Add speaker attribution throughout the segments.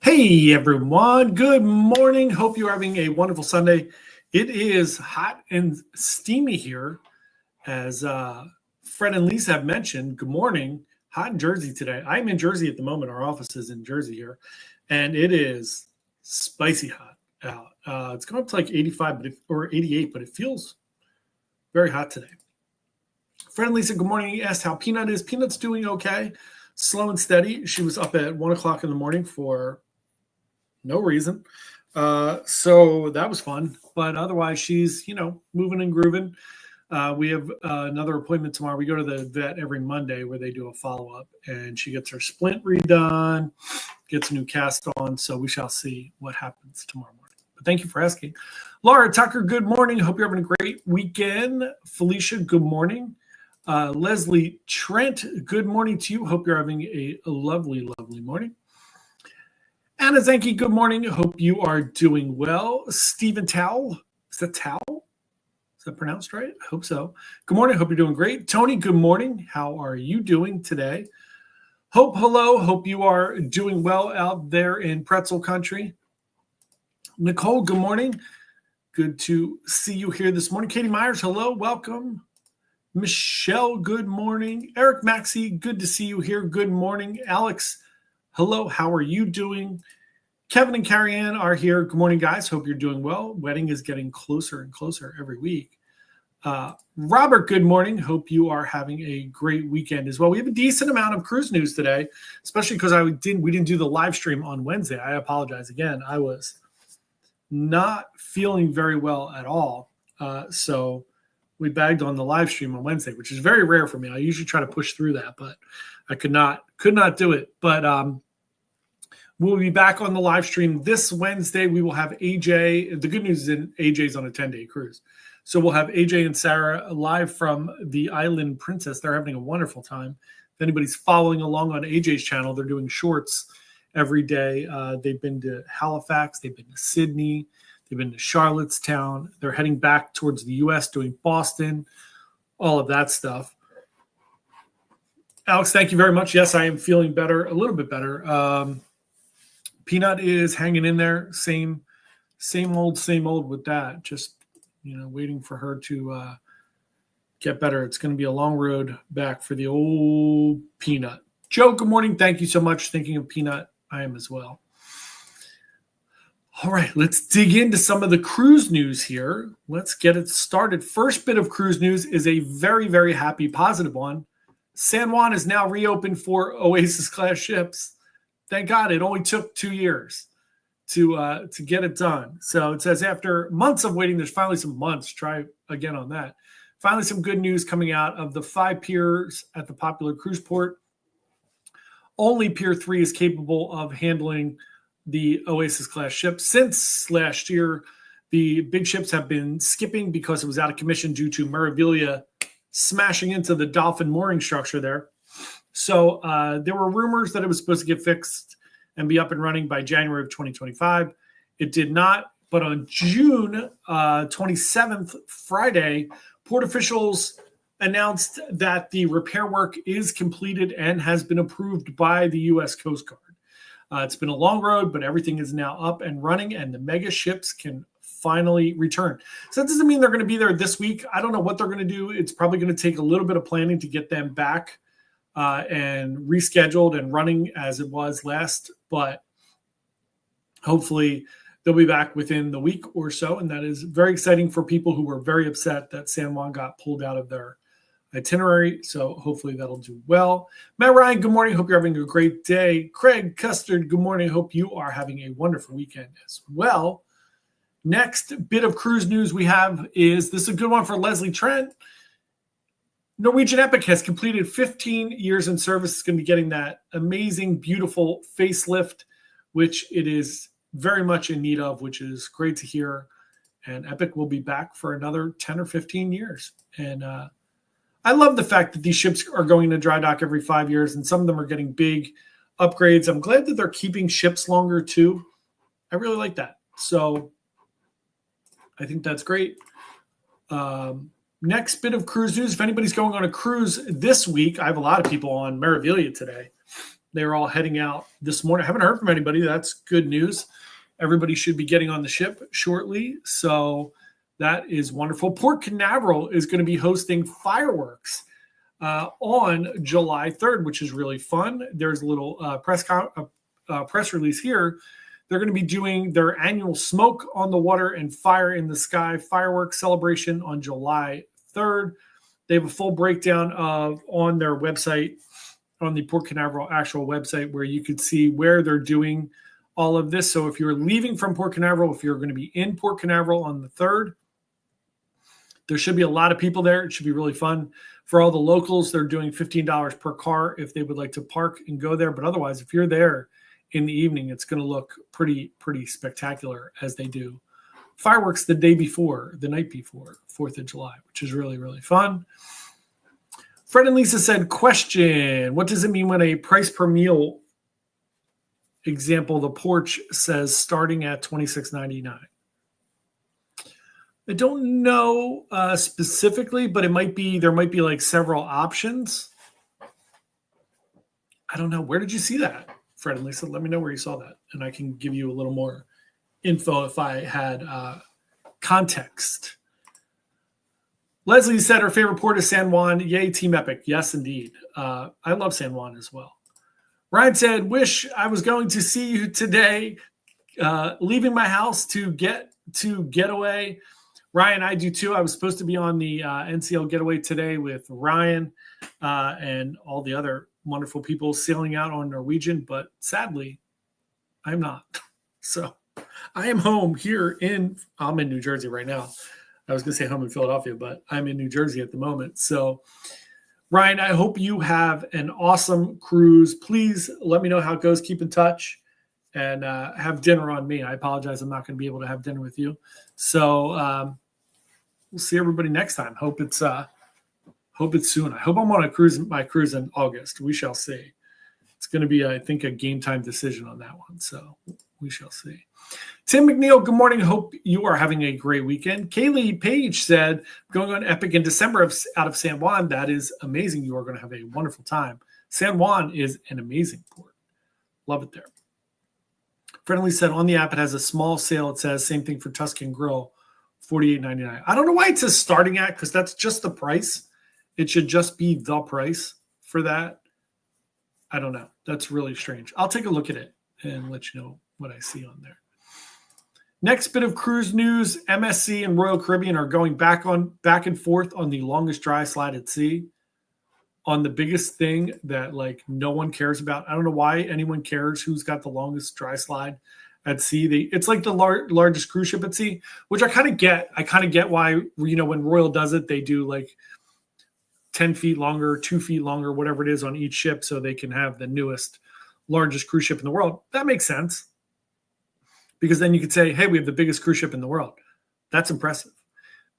Speaker 1: Hey everyone, good morning. Hope you're having a wonderful Sunday. It is hot and steamy here, as Fred and Lisa have mentioned. Good morning. Hot in Jersey today. I'm in Jersey at the moment. Our office is in Jersey here, and it is spicy hot out. It's going up to like 85 or 88, but it feels very hot today. Fred and Lisa, good morning. He asked how Peanut is. Peanut's doing okay, slow and steady. She was up at 1 o'clock in the morning for no reason. So that was fun. But otherwise, she's, moving and grooving. We have another appointment tomorrow. We go to the vet every Monday where they do a follow-up. And she gets her splint redone, gets a new cast on. So we shall see what happens tomorrow morning. But thank you for asking. Laura Tucker, good morning. Hope you're having a great weekend. Felicia, good morning. Leslie Trent, good morning to you. Hope you're having a lovely, lovely morning. Anna Zenke, good morning. Hope you are doing well. Stephen Towle, is that Towle? Is that pronounced right? I hope so. Good morning. Hope you're doing great. Tony, good morning. How are you doing today? Hope, hello. Hope you are doing well out there in pretzel country. Nicole, good morning. Good to see you here this morning. Katie Myers, hello. Welcome. Michelle, good morning. Eric Maxey, good to see you here. Good morning. Alex, hello. How are you doing? Kevin and Carrie Ann are here. Good morning, guys. Hope you're doing well. Wedding is getting closer and closer every week. Robert, good morning. Hope you are having a great weekend as well. We have a decent amount of cruise news today, especially because we didn't do the live stream on Wednesday. I apologize again. I was not feeling very well at all. So we bagged on the live stream on Wednesday, which is very rare for me. I usually try to push through that, but I could not do it. But we'll be back on the live stream this Wednesday. We will have AJ. The good news is AJ's on a 10-day cruise. So we'll have AJ and Sarah live from the Island Princess. They're having a wonderful time. If anybody's following along on AJ's channel, they're doing shorts every day. They've been to Halifax. They've been to Sydney. They've been to Charlottetown. They're heading back towards the U.S., doing Boston, all of that stuff. Alex, thank you very much. Yes, I am feeling better, a little bit better. Peanut is hanging in there. Same old with that. Just, waiting for her to get better. It's going to be a long road back for the old Peanut. Joe, good morning. Thank you so much. Thinking of Peanut, I am as well. All right, let's dig into some of the cruise news here. Let's get it started. First bit of cruise news is a very, very happy, positive one. San Juan is now reopened for Oasis-class ships. Thank God, it only took 2 years to get it done. So it says after months of waiting, there's finally some months. Try again on that. Finally, some good news coming out of the 5 piers at the popular cruise port. Only Pier 3 is capable of handling the Oasis-class ships. Since last year, the big ships have been skipping because it was out of commission due to Meraviglia smashing into the dolphin mooring structure there. So there were rumors that it was supposed to get fixed and be up and running by January of 2025. It did not, but on June 27th, Friday, port officials announced that the repair work is completed and has been approved by the U.S. Coast Guard. It's been a long road, but everything is now up and running, and the mega ships can finally return. So that doesn't mean they're going to be there this week. I don't know what they're going to do. It's probably going to take a little bit of planning to get them back and rescheduled and running as it was last, but hopefully they'll be back within the week or so, and that is very exciting for people who were very upset that San Juan got pulled out of their itinerary. So hopefully that'll do well. Matt Ryan, good morning. Hope you're having a great day. Craig Custard, good morning. Hope you are having a wonderful weekend as well. Next bit of cruise news we have is, this is a good one for Leslie Trent. Norwegian Epic has completed 15 years in service. It's going to be getting that amazing, beautiful facelift, which it is very much in need of, which is great to hear. And Epic will be back for another 10 or 15 years. And I love the fact that these ships are going to dry dock every 5 years, and some of them are getting big upgrades. I'm glad that they're keeping ships longer too. I really like that. So I think that's great. Next bit of cruise news. If anybody's going on a cruise this week, I have a lot of people on Meraviglia today. They're all heading out this morning. I haven't heard from anybody. That's good news. Everybody should be getting on the ship shortly. So that is wonderful. Port Canaveral is going to be hosting fireworks on July 3rd, which is really fun. There's a little press release here. They're going to be doing their annual Smoke on the Water and Fire in the Sky fireworks celebration on July 3rd. They have a full breakdown on their website, on the Port Canaveral actual website, where you could see where they're doing all of this. So if you're leaving from Port Canaveral, if you're going to be in Port Canaveral on the 3rd, there should be a lot of people there. It should be really fun. For all the locals, they're doing $15 per car if they would like to park and go there. But otherwise, if you're there in the evening, it's going to look pretty spectacular as they do fireworks the night before 4th of July, which is really, really fun. Fred and Lisa said, question, what does it mean when a price per meal example, the porch says starting at $26.99? I don't know specifically, but there might be like several options. I don't know. Where did you see that, Fred and Lisa? Let me know where you saw that, and I can give you a little more info if I had context. Leslie said her favorite port is San Juan. Yay, Team Epic. Yes, indeed. I love San Juan as well. Ryan said, wish I was going to see you today, leaving my house to get to Getaway. Ryan, I do too. I was supposed to be on the NCL Getaway today with Ryan and all the other wonderful people sailing out on Norwegian, but sadly, I'm not. So I am home here I'm in New Jersey right now. I was going to say home in Philadelphia, but I'm in New Jersey at the moment. So Ryan, I hope you have an awesome cruise. Please let me know how it goes. Keep in touch and have dinner on me. I apologize. I'm not going to be able to have dinner with you. So we'll see everybody next time. Hope it's soon. I hope I'm on my cruise in August. We shall see. It's going to be, I think, a game time decision on that one. So we shall see. Tim McNeil, good morning. Hope you are having a great weekend. Kaylee Page said, going on Epic in December out of San Juan. That is amazing. You are going to have a wonderful time. San Juan is an amazing port. Love it there. Friendly said, on the app, it has a small sale. It says, same thing for Tuscan Grill, $48.99. I don't know why it says starting at, because that's just the price. It should just be the price for that. I don't know. That's really strange. I'll take a look at it and let you know what I see on there. Next bit of cruise news, MSC and Royal Caribbean are going back and forth on the longest dry slide at sea, on the biggest thing that like no one cares about. I don't know why anyone cares who's got the longest dry slide at sea. It's like the largest cruise ship at sea, which I kind of get. I kind of get why, when Royal does it, they do like 10 feet longer, 2 feet longer, whatever it is on each ship, so they can have the newest, largest cruise ship in the world. That makes sense. Because then you could say, hey, we have the biggest cruise ship in the world. That's impressive.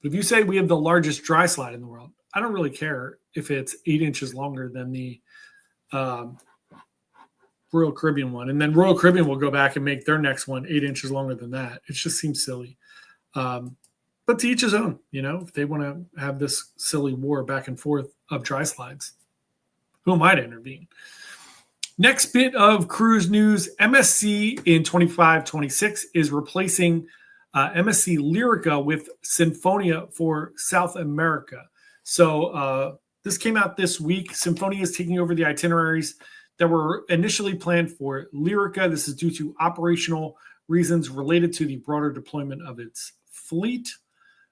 Speaker 1: But if you say we have the largest dry slide in the world, I don't really care if it's 8 inches longer than the Royal Caribbean one. And then Royal Caribbean will go back and make their next one 8 inches longer than that. It just seems silly. But to each his own, if they want to have this silly war back and forth of dry slides, who am I to intervene? Next bit of cruise news, MSC in 25-26 is replacing MSC Lyrica with Sinfonia for South America. So this came out this week. Sinfonia is taking over the itineraries that were initially planned for Lyrica. This is due to operational reasons related to the broader deployment of its fleet.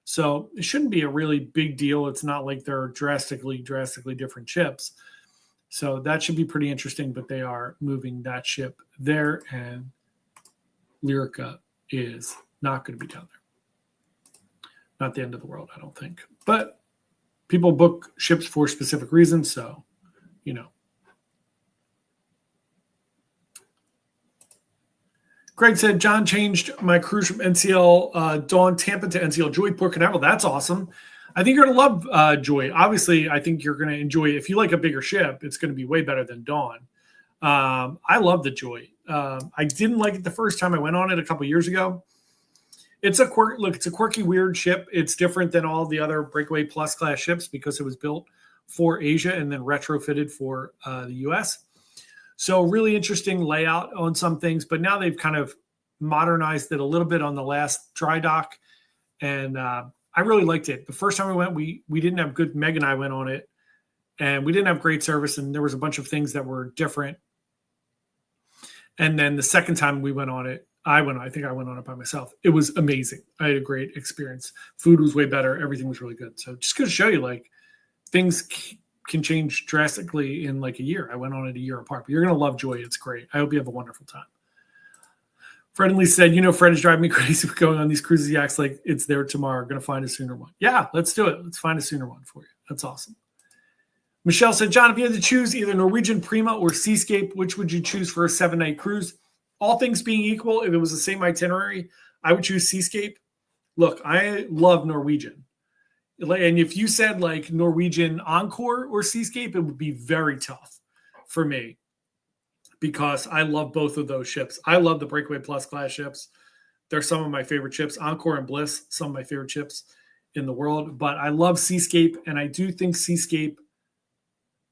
Speaker 1: So it shouldn't be a really big deal. It's not like they're drastically different ships. So that should be pretty interesting, but they are moving that ship there, and Lyrica is not going to be down there. Not the end of the world, I don't think. But people book ships for specific reasons, so, Greg said, John changed my cruise from NCL Dawn Tampa to NCL Joy Port Canaveral. That's awesome. I think you're going to love Joy. Obviously, I think you're going to enjoy it. If you like a bigger ship, it's going to be way better than Dawn. I love the Joy. I didn't like it the first time I went on it a couple years ago. It's a quirky, weird ship. It's different than all the other Breakaway Plus class ships because it was built for Asia and then retrofitted for the U.S. So really interesting layout on some things, but now they've kind of modernized it a little bit on the last dry dock. And I really liked it. The first time we went, we didn't have good, Meg and I went on it, and we didn't have great service, and there was a bunch of things that were different. And then the second time we went on it, I think I went on it by myself. It was amazing. I had a great experience. Food was way better. Everything was really good. So just going to show you, like, things can change drastically in like a year. I went on it a year apart, but you're going to love Joy. It's great. I hope you have a wonderful time. Fred and Lee said, Fred is driving me crazy for going on these cruises. He acts like it's there tomorrow. Going to find a sooner one. Yeah, let's do it. Let's find a sooner one for you. That's awesome. Michelle said, John, if you had to choose either Norwegian Prima or Seascape, which would you choose for a 7-night cruise? All things being equal, if it was the same itinerary, I would choose Seascape. Look, I love Norwegian. And if you said like Norwegian Encore or Seascape, it would be very tough for me because I love both of those ships. I love the Breakaway Plus class ships. They're some of my favorite ships. Encore and Bliss, some of my favorite ships in the world. But I love Seascape, and I do think Seascape,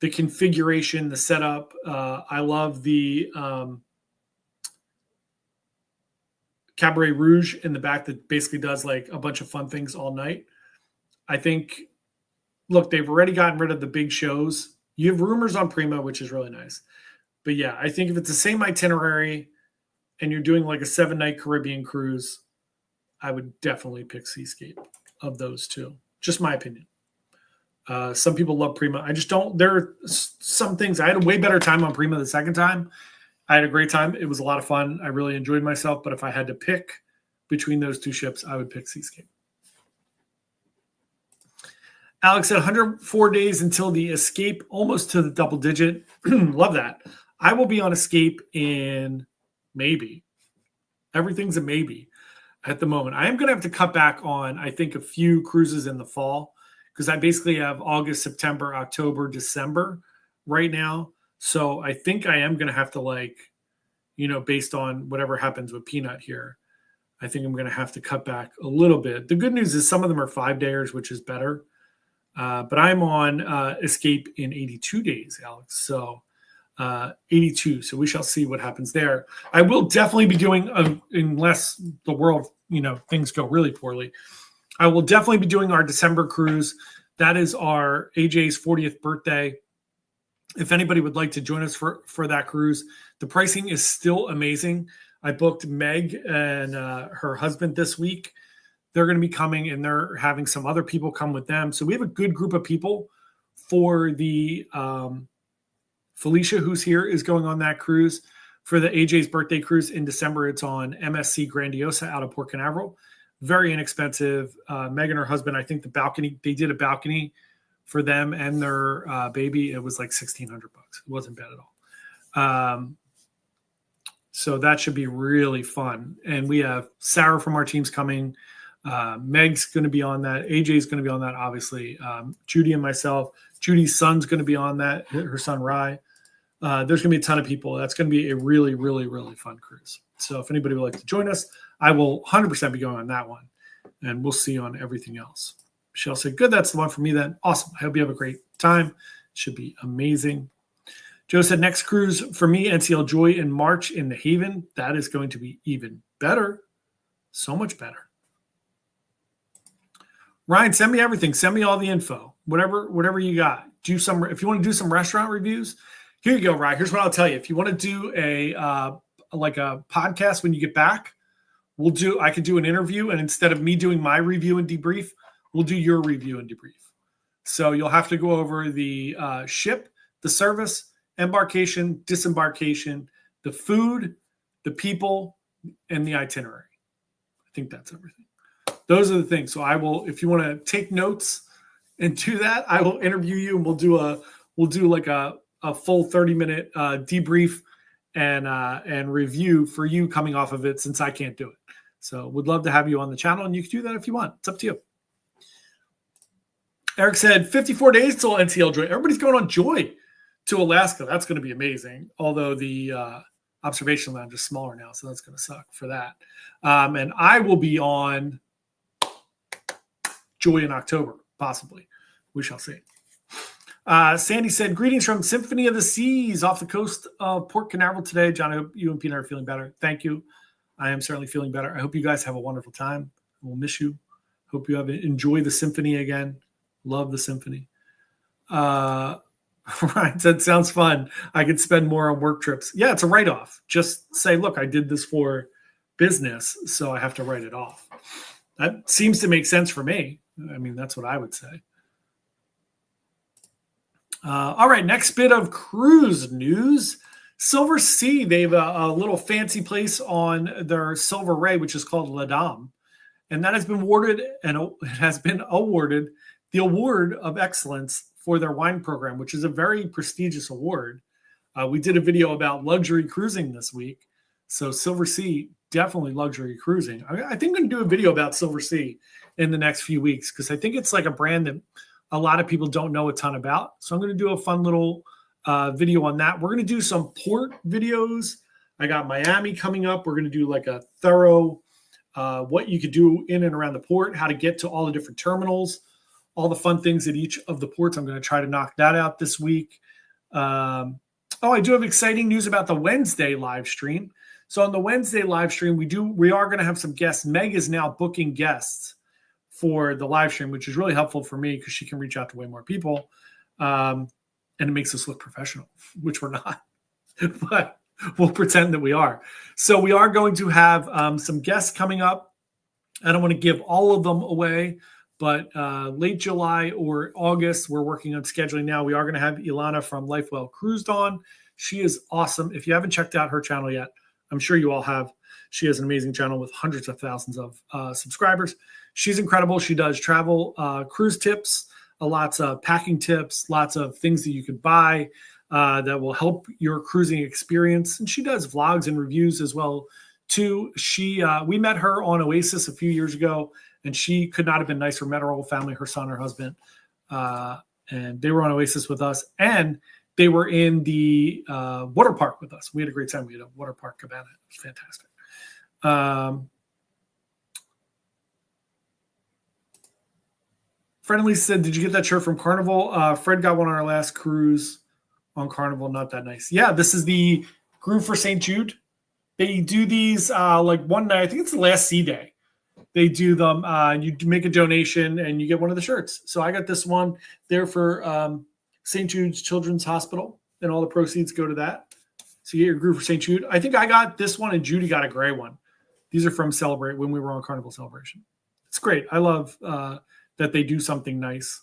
Speaker 1: the configuration, the setup, I love the Cabaret Rouge in the back that basically does like a bunch of fun things all night. I think, look, they've already gotten rid of the big shows. You have rumors on Prima, which is really nice. But yeah, I think if it's the same itinerary and you're doing like a 7-night Caribbean cruise, I would definitely pick Seascape of those two. Just my opinion. Some people love Prima. I just don't. There are some things. I had a way better time on Prima the second time. I had a great time. It was a lot of fun. I really enjoyed myself. But if I had to pick between those two ships, I would pick Seascape. Alex said 104 days until the Escape, almost to the double digit. Love that. I will be on Escape in maybe. Everything's a maybe at the moment. I am going to have to cut back on, I think, a few cruises in the fall because I basically have August, September, October, December right now. So I think I am going to have to, based on whatever happens with Peanut here, I think I'm going to have to cut back a little bit. The good news is some of them are 5-dayers, which is better. But I'm on Escape in 82 days, Alex. So 82. So we shall see what happens there. I will definitely be doing, unless the world, things go really poorly, I will definitely be doing our December cruise. That is our AJ's 40th birthday. If anybody would like to join us for that cruise, the pricing is still amazing. I booked Meg and her husband this week. They're going to be coming, and they're having some other people come with them. So we have a good group of people for the Felicia, who's here, is going on that cruise. For the AJ's birthday cruise in December, it's on MSC Grandiosa out of Port Canaveral. Very inexpensive. Meg and her husband, I think they did a balcony for them and their baby. It was like $1,600. It wasn't bad at all. So that should be really fun. And we have Sarah from our team's coming. Meg's going to be on that. AJ's going to be on that, obviously. Judy and myself. Judy's son's going to be on that, her son, Rye. There's going to be a ton of people. That's going to be a really, really, really fun cruise. So if anybody would like to join us, I will 100% be going on that one. And we'll see on everything else. Michelle said, good, that's the one for me then. Awesome. I hope you have a great time. Should be amazing. Joe said, next cruise for me, NCL Joy in March in the Haven. That is going to be even better. So much better. Ryan, send me everything. Send me all the info. Whatever you got. If you want to do some restaurant reviews, here you go, Ryan. Here's what I'll tell you. If you want to do a podcast when you get back, I could do an interview, and instead of me doing my review and debrief, we'll do your review and debrief. So you'll have to go over the ship, the service, embarkation, disembarkation, the food, the people, and the itinerary. I think that's everything. Those are the things. So I will, if you want to take notes and do that, I will interview you, and we'll do like a full 30-minute debrief and review for you coming off of it, since I can't do it. So would love to have you on the channel, and you can do that if you want. It's up to you. Eric said 54 days till NCL Joy. Everybody's going on Joy to Alaska. That's going to be amazing. Although the observation lounge is smaller now, so that's going to suck for that. And I will be on Joy in October, possibly. We shall see. Sandy said, greetings from Symphony of the Seas off the coast of Port Canaveral today. John, I hope you and Peanut are feeling better. Thank you. I am certainly feeling better. I hope you guys have a wonderful time. We'll miss you. Hope you enjoy the symphony again. Love the symphony. Ryan said, sounds fun. I could spend more on work trips. Yeah, it's a write-off. Just say, look, I did this for business, so I have to write it off. That seems to make sense for me. I mean, that's what I would say. All right, next bit of cruise news. Silver Sea, they have a little fancy place on their Silver Ray, which is called La Dame. And that has been awarded, the Award of Excellence for their wine program, which is a very prestigious award. We did a video about luxury cruising this week. So Silver Sea, definitely luxury cruising. I think I'm going to do a video about Silver Sea in the next few weeks because I think it's like a brand that a lot of people don't know a ton about. So I'm going to do a fun little video on that. We're going to do some port videos. I got Miami coming up. We're going to do like a thorough what you could do in and around the port, how to get to all the different terminals, all the fun things at each of the ports. I'm going to try to knock that out this week. I do have exciting news about the Wednesday live stream. So on the Wednesday live stream, we are going to have some guests. Meg is now booking guests for the live stream, which is really helpful for me because she can reach out to way more people. And it makes us look professional, which we're not. But we'll pretend that we are. So we are going to have some guests coming up. I don't want to give all of them away, but late July or August, we're working on scheduling now. We are going to have Ilana from Life Well Cruised on. She is awesome. If you haven't checked out her channel yet, I'm sure you all have. She has an amazing channel with hundreds of thousands of subscribers. She's incredible. She does travel cruise tips, lots of packing tips, lots of things that you could buy that will help your cruising experience. And she does vlogs and reviews as well, too. We met her on Oasis a few years ago, and she could not have been nicer. Met her whole family, her son, her husband, and they were on Oasis with us. And they were in the water park with us. We had a great time. We had a water park cabana. It was fantastic. Fred and Lisa said, did you get that shirt from Carnival? Fred got one on our last cruise on Carnival. Not that nice. Yeah, this is the Groove for St. Jude. They do these like one night. I think it's the last sea day. They do them. You make a donation and you get one of the shirts. So I got this one there for St. Jude's Children's Hospital, and all the proceeds go to that. So you get your Groove for St. Jude. I think I got this one, and Judy got a gray one. These are from Celebrate when we were on Carnival Celebration. It's great. I love that they do something nice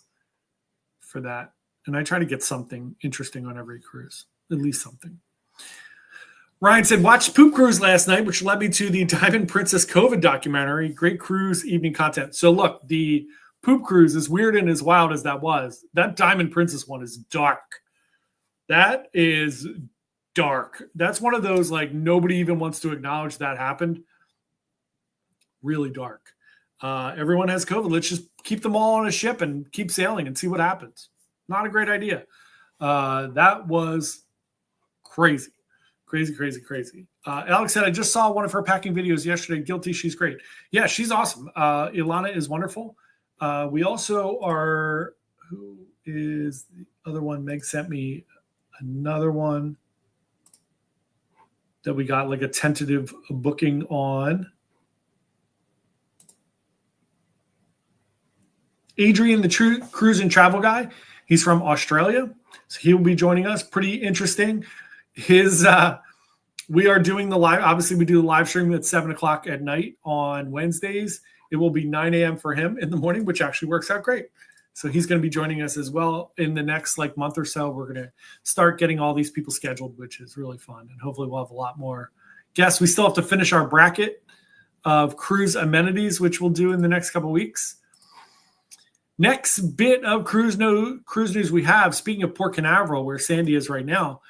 Speaker 1: for that. And I try to get something interesting on every cruise, at least something. Ryan said, watched Poop Cruise last night, which led me to the Diamond Princess COVID documentary. Great cruise evening content. So look, the Poop Cruise, as weird and as wild as that was, that Diamond Princess one is dark. That is dark. That's one of those, like, nobody even wants to acknowledge that happened. Really dark. Everyone has COVID. Let's just keep them all on a ship and keep sailing and see what happens. Not a great idea. That was crazy. Crazy. Alex said, I just saw one of her packing videos yesterday. Guilty. She's great. Yeah, she's awesome. Ilana is wonderful. We also are, who is the other one? Meg sent me another one that we got like a tentative booking on. Adrian, the cruise and travel guy. He's from Australia. So he will be joining us. Pretty interesting. We are doing the live. Obviously, we do the live stream at 7:00 at night on Wednesdays. It will be 9 a.m. for him in the morning, which actually works out great. So he's going to be joining us as well in the next month or so. We're going to start getting all these people scheduled, which is really fun. And hopefully we'll have a lot more guests. We still have to finish our bracket of cruise amenities, which we'll do in the next couple of weeks. Next bit of cruise news we have, speaking of Port Canaveral, where Sandy is right now,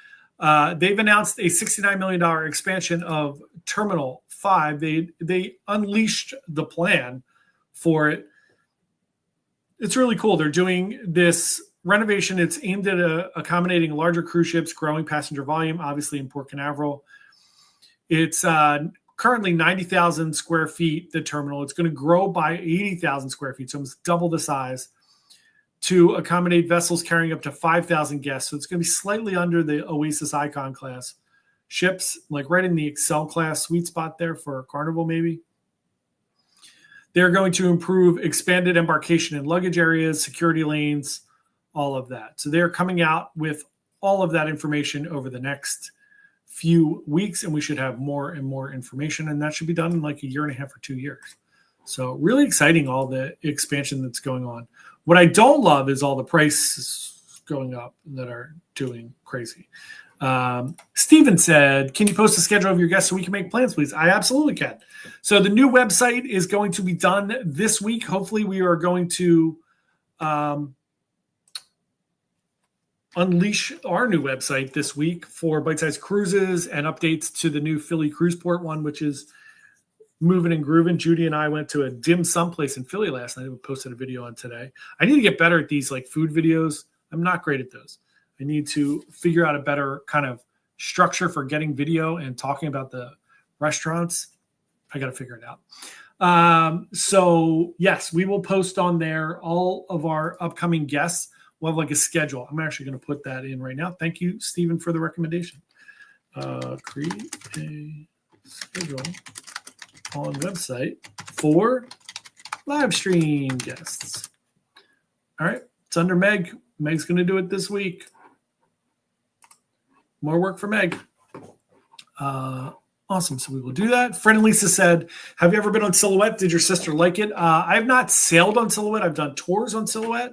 Speaker 1: they've announced a $69 million expansion of Terminal 5. They unleashed the plan for it. It's really cool. They're doing this renovation. It's aimed at accommodating larger cruise ships, growing passenger volume, obviously in Port Canaveral. It's currently 90,000 square feet, the terminal. It's going to grow by 80,000 square feet, so almost double the size. to accommodate vessels carrying up to 5,000 guests. So it's going to be slightly under the Oasis Icon class ships, like right in the Excel class sweet spot there for Carnival maybe. They're going to improve expanded embarkation and luggage areas, security lanes, all of that. So they're coming out with all of that information over the next few weeks, and we should have more and more information, and that should be done in like a year and a half or 2 years. So really exciting, all the expansion that's going on. What I don't love is all the prices going up that are doing crazy. Steven said, can you post a schedule of your guests so we can make plans, please? I absolutely can. So the new website is going to be done this week. Hopefully we are going to unleash our new website this week for bite-sized cruises and updates to the new Philly cruise port one, which is moving and grooving. Judy and I went to a dim sum place in Philly last night. We posted a video on today. I need to get better at these like food videos. I'm not great at those. I need to figure out a better kind of structure for getting video and talking about the restaurants. I got to figure it out. So yes, we will post on there all of our upcoming guests. We'll have like a schedule. I'm actually going to put that in right now. Thank you, Stephen, for the recommendation. Create a schedule on website for live stream guests. All right, it's under Meg. Meg's going to do it this week. More work for Meg. Awesome. So we will do that. Fred and Lisa said, have you ever been on Silhouette? Did your sister like it? I have not sailed on Silhouette. I've done tours on Silhouette.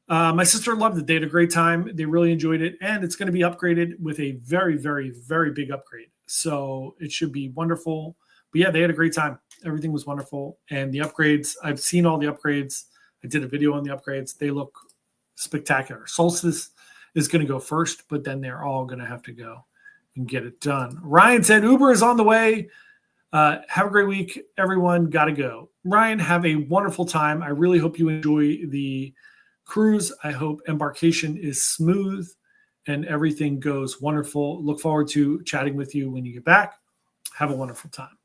Speaker 1: My sister loved it. They had a great time. They really enjoyed it. And it's going to be upgraded with a very, very, very big upgrade. So it should be wonderful. But yeah, they had a great time. Everything was wonderful. And the upgrades, I've seen all the upgrades. I did a video on the upgrades. They look spectacular. Solstice is going to go first, but then they're all going to have to go and get it done. Ryan said, Uber is on the way. Have a great week, everyone. Got to go. Ryan, have a wonderful time. I really hope you enjoy the cruise. I hope embarkation is smooth and everything goes wonderful. Look forward to chatting with you when you get back. Have a wonderful time.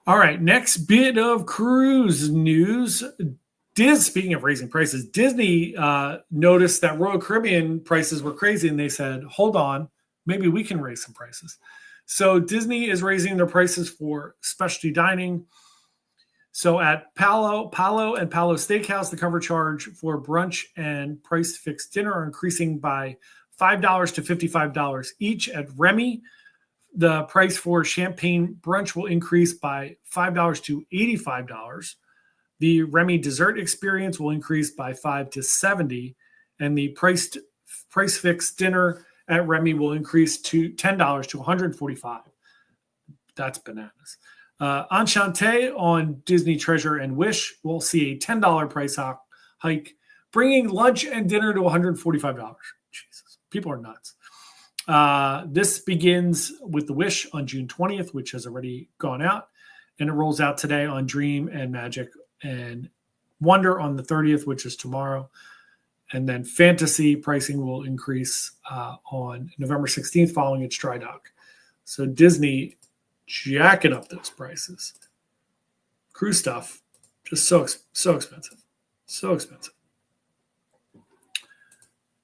Speaker 1: All right, next bit of cruise news. Speaking of raising prices, Disney noticed that Royal Caribbean prices were crazy, and they said, hold on, maybe we can raise some prices. So Disney is raising their prices for specialty dining. So at Palo and Palo Steakhouse, the cover charge for brunch and price fixed dinner are increasing by $5 to $55 each. At Remy, the price for champagne brunch will increase by $5 to $85. The Remy dessert experience will increase by $5 to $70, and the price fixed dinner at Remy will increase to $10 to $145. That's bananas. Enchante on Disney Treasure and Wish will see a $10 price hike, bringing lunch and dinner to $145. Jesus, people are nuts. This begins with the Wish on June 20th, which has already gone out, and it rolls out today on Dream and Magic and Wonder on the 30th, which is tomorrow. And then Fantasy pricing will increase on November 16th following its dry dock. So Disney jacking up those prices. Cruise stuff, just so expensive. So expensive.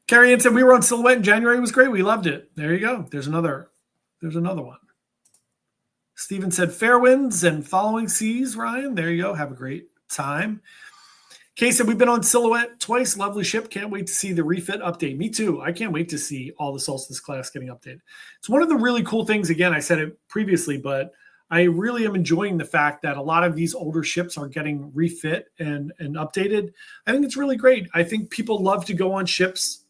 Speaker 1: Carrie Ann said, we were on Silhouette in January. It was great. We loved it. There you go. There's another one. Steven said, fair winds and following seas, Ryan. There you go. Have a great time. Kay said, we've been on Silhouette twice. Lovely ship. Can't wait to see the refit update. Me too. I can't wait to see all the Solstice class getting updated. It's one of the really cool things. Again, I said it previously, but I really am enjoying the fact that a lot of these older ships are getting refit and updated. I think it's really great. I think people love to go on ships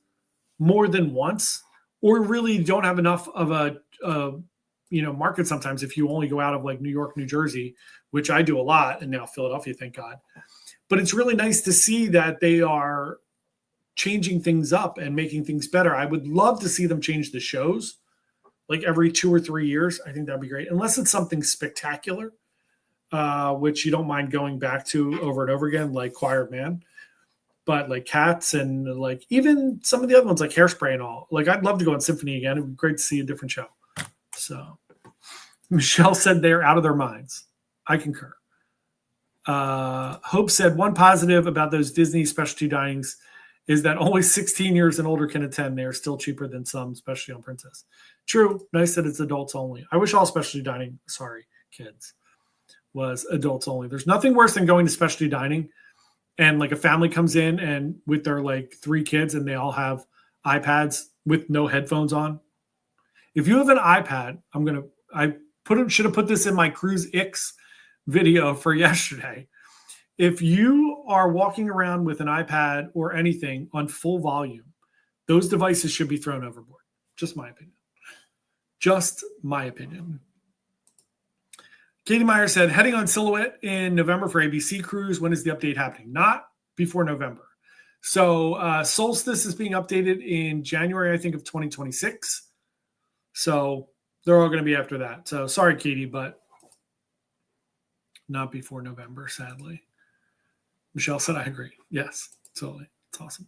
Speaker 1: more than once, or really don't have enough of a market sometimes if you only go out of like New York, New Jersey, which I do a lot, and now Philadelphia, thank God. But it's really nice to see that they are changing things up and making things better. I would love to see them change the shows like every 2 or 3 years. I think that'd be great, unless it's something spectacular, which you don't mind going back to over and over again, like Choir of Man. But like Cats and like even some of the other ones like Hairspray and all. Like I'd love to go on Symphony again. It would be great to see a different show. So Michelle said they're out of their minds. I concur. Hope said one positive about those Disney specialty dinings is that only 16 years and older can attend. They are still cheaper than some, especially on Princess. True. Nice that it's adults only. I wish all specialty dining, kids, was adults only. There's nothing worse than going to specialty dining and like a family comes in and with their like 3 kids and they all have iPads with no headphones on. If you have an iPad, should have put this in my Cruise X video for yesterday. If you are walking around with an iPad or anything on full volume, those devices should be thrown overboard. Just my opinion. Just my opinion. Katie Meyer said, heading on Silhouette in November for ABC Cruise. When is the update happening? Not before November. So Solstice is being updated in January, I think, of 2026. So they're all going to be after that. So sorry, Katie, but not before November, sadly. Michelle said, I agree. Yes, totally. It's awesome.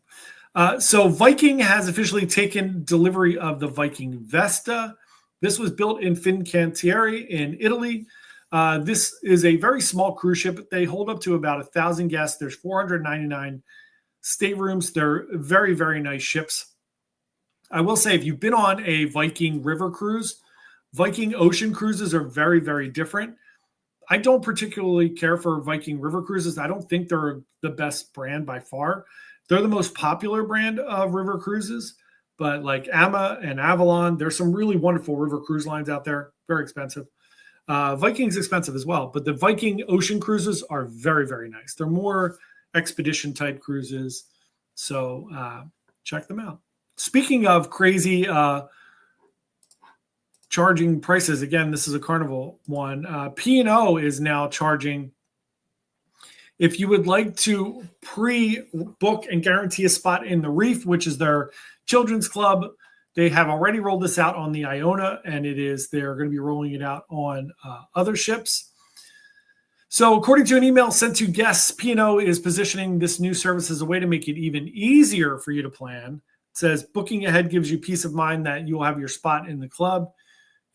Speaker 1: So Viking has officially taken delivery of the Viking Vesta. This was built in Fincantieri in Italy. This is a very small cruise ship. They hold up to about 1,000 guests. There's 499 staterooms. They're very, very nice ships. I will say, if you've been on a Viking river cruise, Viking ocean cruises are very, very different. I don't particularly care for Viking river cruises. I don't think they're the best brand by far. They're the most popular brand of river cruises, but like Amma and Avalon, there's some really wonderful river cruise lines out there. Very expensive. Viking's expensive as well, but the Viking ocean cruises are very, very nice. They're more expedition type cruises. So check them out. Speaking of crazy charging prices, again, this is a Carnival one. P&O is now charging. If you would like to pre-book and guarantee a spot in the Reef, which is their children's club, they have already rolled this out on the Iona, and they're going to be rolling it out on other ships. So according to an email sent to guests, P&O is positioning this new service as a way to make it even easier for you to plan. It says booking ahead gives you peace of mind that you'll have your spot in the club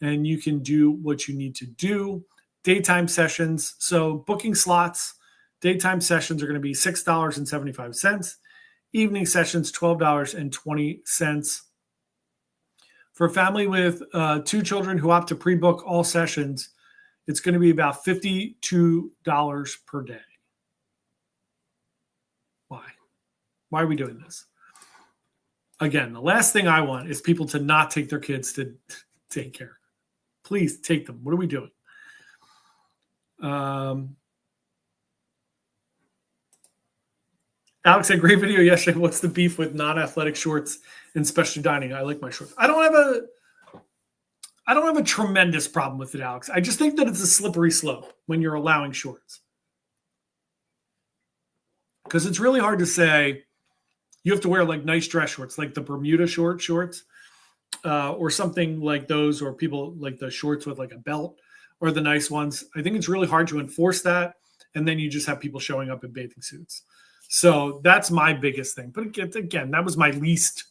Speaker 1: and you can do what you need to do. Daytime sessions. So booking slots, daytime sessions are going to be $6.75. Evening sessions, $12.20. For a family with 2 children who opt to pre-book all sessions, it's going to be about $52 per day. Why? Why are we doing this? Again, the last thing I want is people to not take their kids to take care. Please take them. What are we doing? Alex had a great video yesterday. What's the beef with non-athletic shorts and specialty dining? I like my shorts. I don't have a tremendous problem with it, Alex. I just think that it's a slippery slope when you're allowing shorts. Because it's really hard to say you have to wear like nice dress shorts, like the Bermuda shorts, or something like those, or people like the shorts with like a belt or the nice ones. I think it's really hard to enforce that. And then you just have people showing up in bathing suits. So that's my biggest thing. But again, that was my least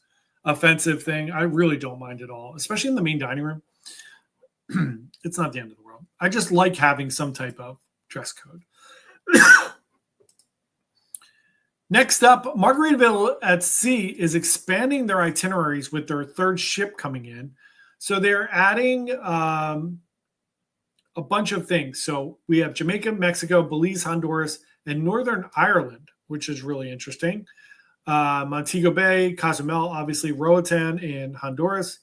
Speaker 1: offensive thing. I really don't mind at all, especially in the main dining room. It's not the end of the world. I just like having some type of dress code. Next up, Margaritaville at Sea is expanding their itineraries with their 3rd ship coming in. So they're adding a bunch of things. So we have Jamaica, Mexico, Belize, Honduras, and Northern Ireland, which is really interesting. Montego Bay, Cozumel, obviously Roatan in Honduras.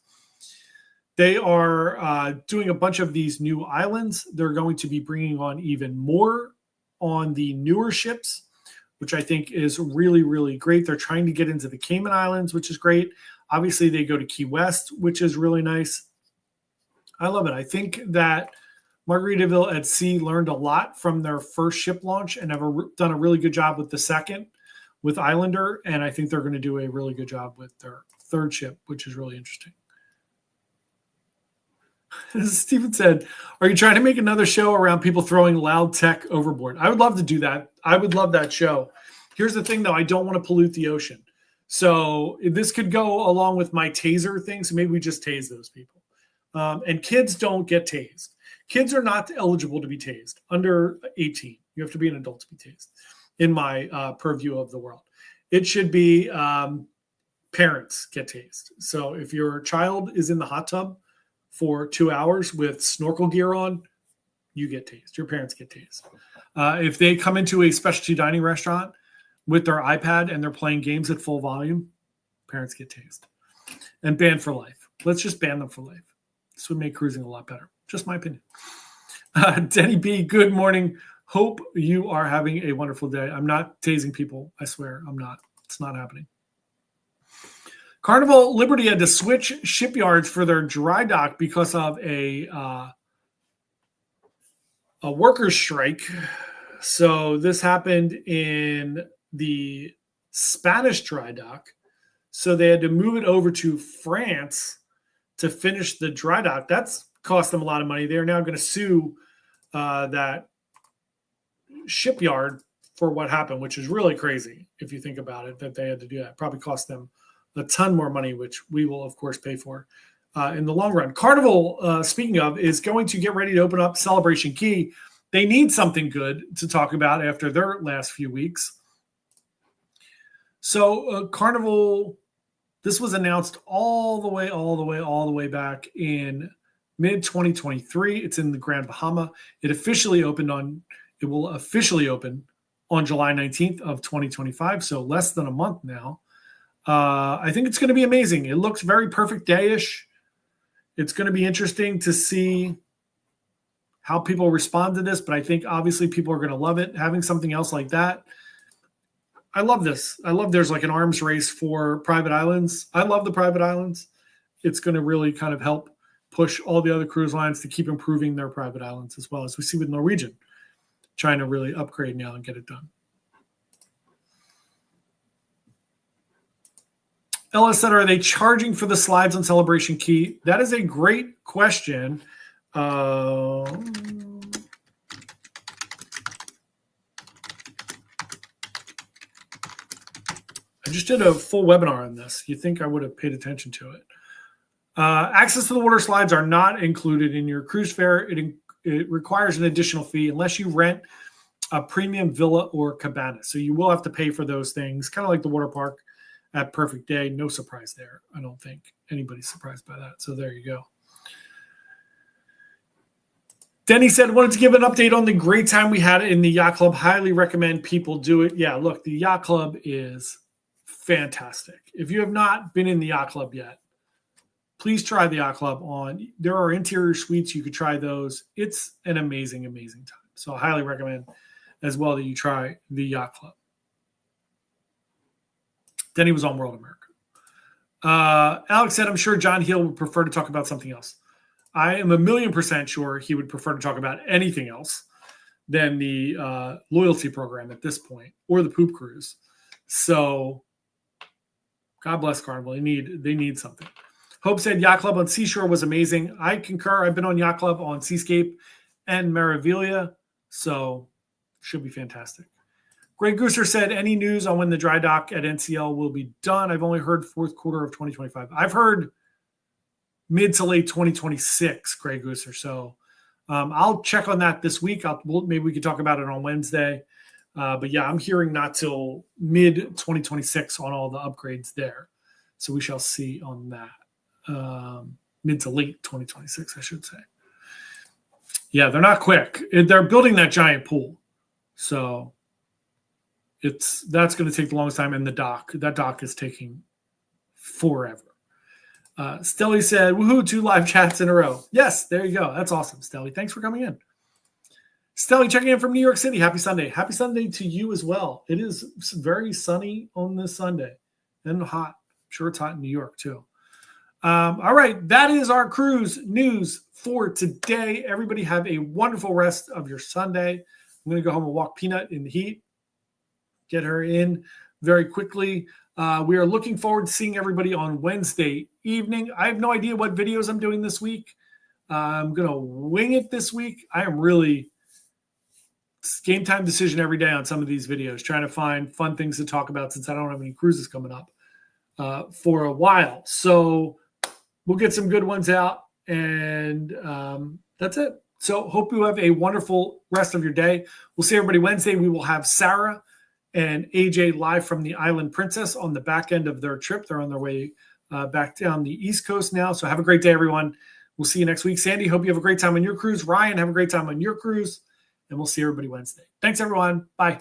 Speaker 1: They are doing a bunch of these new islands. They're going to be bringing on even more on the newer ships, which I think is really, really great. They're trying to get into the Cayman Islands, which is great. Obviously, they go to Key West, which is really nice. I love it. I think that Margaritaville at Sea learned a lot from their first ship launch and have done a really good job with the second, with Islander. And I think they're going to do a really good job with their 3rd ship, which is really interesting. Stephen said, are you trying to make another show around people throwing loud tech overboard? I would love to do that. I would love that show. Here's the thing, though. I don't want to pollute the ocean. So this could go along with my taser thing. So maybe we just tase those people. And kids don't get tased. Kids are not eligible to be tased under 18. You have to be an adult to be tased, in my purview of the world. It should be parents get tased. So if your child is in the hot tub for 2 hours with snorkel gear on, you get tased. Your parents get tased. If they come into a specialty dining restaurant with their iPad and they're playing games at full volume, parents get tased. And banned for life. Let's just ban them for life. This would make cruising a lot better. Just my opinion. Denny B, good morning. Hope you are having a wonderful day. I'm not tasing people. I swear I'm not. It's not happening. Carnival Liberty had to switch shipyards for their dry dock because of a workers' strike. So this happened in the Spanish dry dock. So they had to move it over to France to finish the dry dock. That's cost them a lot of money. They're now going to sue that shipyard for what happened, which is really crazy if you think about it, that they had to do that. Probably cost them a ton more money, which we will, of course, pay for in the long run. Carnival, speaking of, is going to get ready to open up Celebration Key. They need something good to talk about after their last few weeks. So Carnival, this was announced all the way back in mid-2023. It's in the Grand Bahama. It will officially open on July 19th of 2025, so less than a month now. I think it's going to be amazing. It looks very perfect day-ish. It's going to be interesting to see how people respond to this, but I think obviously people are going to love it. Having something else like that, I love this. I love there's like an arms race for private islands. I love the private islands. It's going to really kind of help push all the other cruise lines to keep improving their private islands as well, as we see with Norwegian, trying to really upgrade now and get it done. Ellis said, are they charging for the slides on Celebration Key? That is a great question. I just did a full webinar on this. You'd think I would have paid attention to it. Access to the water slides are not included in your cruise fare. It requires an additional fee unless you rent a premium villa or cabana. So you will have to pay for those things, kind of like the water park at Perfect Day. No surprise there. I don't think anybody's surprised by that. So there you go. Denny said, wanted to give an update on the great time we had in the yacht club. Highly recommend people do it. Yeah, look, the yacht club is fantastic. If you have not been in the yacht club yet, please try the yacht club on. There are interior suites. You could try those. It's an amazing, amazing time. So I highly recommend as well that you try the yacht club. Denny was on World America. Alex said, I'm sure John Hill would prefer to talk about something else. I am 1,000,000% sure he would prefer to talk about anything else than the loyalty program at this point, or the poop cruise. So God bless Carnival. They need something. Hope said Yacht Club on Seashore was amazing. I concur. I've been on Yacht Club on Seascape and Meraviglia, so should be fantastic. Greg Gooser said, any news on when the dry dock at NCL will be done? I've only heard fourth quarter of 2025. I've heard mid to late 2026, Greg Gooser. So I'll check on that this week. Maybe we could talk about it on Wednesday. But yeah, I'm hearing not till mid 2026 on all the upgrades there. So we shall see on that. Mid to late 2026, I should say. Yeah, they're not quick. They're building that giant pool. So that's going to take the longest time. And that dock is taking forever. Stelly said, woohoo, 2 live chats in a row. Yes, there you go. That's awesome, Stelly. Thanks for coming in. Stelly checking in from New York City. Happy Sunday. Happy Sunday to you as well. It is very sunny on this Sunday and hot. I'm sure it's hot in New York too. All right. That is our cruise news for today. Everybody have a wonderful rest of your Sunday. I'm going to go home and walk Peanut in the heat. Get her in very quickly. We are looking forward to seeing everybody on Wednesday evening. I have no idea what videos I'm doing this week. I'm going to wing it this week. I am really game time decision every day on some of these videos, trying to find fun things to talk about since I don't have any cruises coming up for a while. So we'll get some good ones out, and that's it. So hope you have a wonderful rest of your day. We'll see everybody Wednesday. We will have Sarah and AJ live from the Island Princess on the back end of their trip. They're on their way back down the East Coast now. So have a great day, everyone. We'll see you next week. Sandy, hope you have a great time on your cruise. Ryan, have a great time on your cruise. And we'll see everybody Wednesday. Thanks, everyone. Bye.